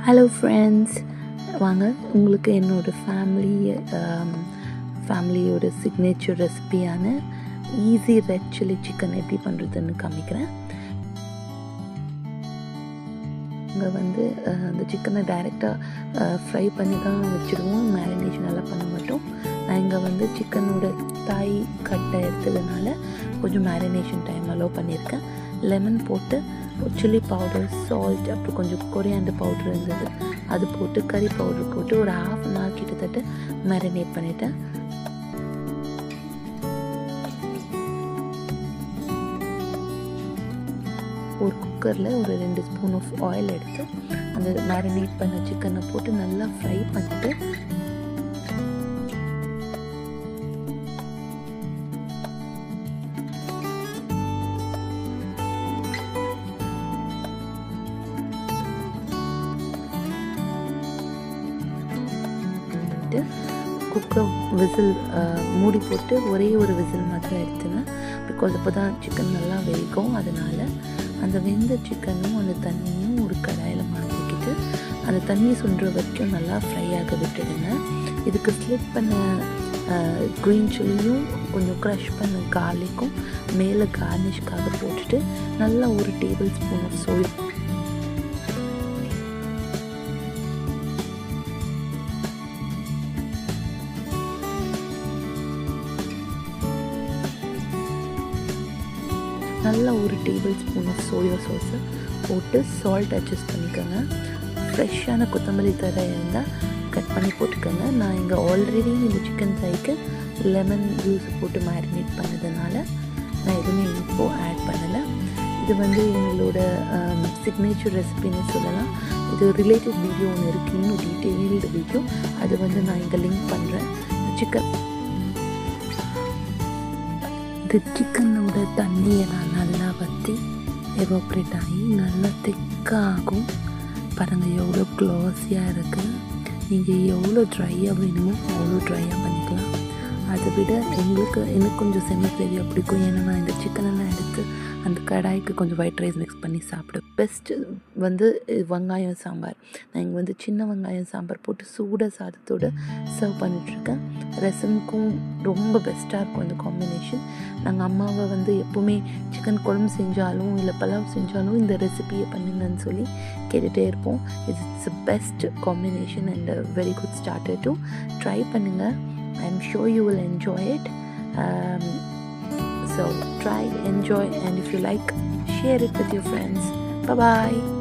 Hello friends, வாங்க உங்களுக்கு என்னோடய ஃபேமிலியோட சிக்னேச்சர் ரெசிபியான ஈஸி ரெட் சில்லி சிக்கன் எப்படி பண்ணுறதுன்னு காமிக்கிறேன். இங்கே வந்து அந்த சிக்கனை டைரெக்டாக ஃப்ரை பண்ணி தான் வச்சுடுவோம், மேரினேஷன் எல்லாம் பண்ண மாட்டோம். நான் இங்கே வந்து சிக்கனோட தாய் கட்டை எடுத்ததுனால கொஞ்சம் மேரினேஷன் டைம் அலோவ் பண்ணியிருக்கேன். லெமன் போட்டு சில்லி பவுடர், சால்ட், அப்புறம் கொஞ்சம் கொரியாண்டர் பவுடர் இருந்தது, அது போட்டு கறி பவுடர் போட்டு ஒரு ½ அன் ஹவர் கிட்டத்தட்ட மேரினேட் பண்ணிட்டேன். ஒரு குக்கரில் ஒரு 2 ஸ்பூன் ஆஃப் ஆயில் எடுத்து அந்த மேரினேட் பண்ண சிக்கனை போட்டு நல்லா ஃப்ரை பண்ணிட்டு குக்கர் விசில் மூடி போட்டு ஒரே ஒரு விசில் மாத்திரம் எடுத்துனேன். பிகாஸ் அப்போ தான் சிக்கன் நல்லா வேகும். அதனால் அந்த வெந்த சிக்கனும் அந்த தண்ணியும் ஒரு கடாயில் மாற்றிக்கிட்டு அந்த தண்ணி சுண்டுற வரைக்கும் நல்லா ஃப்ரை ஆக விட்டுடுங்க. இதுக்கு ஸ்லிப் பண்ண க்ரீன் சில்லியும் கொஞ்சம் க்ரஷ் பண்ண கார்லிக்கும் மேலே கார்னிஷ்காக போட்டுட்டு நல்லா ஒரு டேபிள் ஸ்பூன் ஆஃப் சோயா நல்லா ஒரு டேபிள் ஸ்பூன் ஆஃப் சோயா சாஸை போட்டு சால்ட் அட்ஜஸ்ட் பண்ணிக்கோங்க. ஃப்ரெஷ்ஷான கொத்தமல்லி தழை இருந்தால் கட் பண்ணி போட்டுக்கோங்க. நான் இங்கே ஆல்ரெடி இந்த சிக்கன் ஃப்ரைக்கு லெமன் ஜூஸ் போட்டு மேரினேட் பண்ணதுனால நான் எதுவுமே இப்போது ஆட் பண்ணலை. இது வந்து எங்களோட சிக்னேச்சர் ரெசிபின்னு சொல்லலாம். இது ரிலேட்டட் வீடியோ ஒன்று இருக்குது, இன்னும் டீட்டெயில்டு வீடியோ, அது வந்து நான் இங்கே லிங்க் பண்ணுறேன். சிக்கனோட தண்ணியை நான் நல்லா வற்றி எவாப்ரேட் ஆகி நல்லா திக்காகும். பாருங்கள் எவ்வளோ க்ளாஸியாக இருக்குது. நீங்கள் எவ்வளோ ட்ரையாக வேணுமோ அவ்வளோ ட்ரையாக பண்ணிக்கலாம். அதை விட எனக்கு கொஞ்சம் செமி கிரேவியாக பிடிக்கும். ஏன்னா நான் இந்த சிக்கனெல்லாம் எடுத்து அந்த கடாய்க்கு கொஞ்சம் ஒயிட் ரைஸ் மிக்ஸ் பண்ணி சாப்பிடுவேன். பெஸ்ட்டு வந்து வெங்காயம் சாம்பார். நான் இங்கே வந்து சின்ன வெங்காயம் சாம்பார் போட்டு சூட சாதத்தோடு சர்வ் பண்ணிகிட்ருக்கேன். ரசமுக்கும் ரொம்ப பெஸ்ட்டாக இருக்கும் இந்த காம்பினேஷன். நாங்கள் அம்மாவை வந்து எப்போவுமே சிக்கன் குழம்பு செஞ்சாலும் இல்லை பலாவ் செஞ்சாலும் இந்த ரெசிபியை பண்ணுங்கன்னு சொல்லி கேட்டுகிட்டே இருப்போம். It's a best combination and very good starter to try பண்ணுங்கள். I'm sure you will enjoy it. So try, enjoy, and if you like, share it with your friends. Bye bye.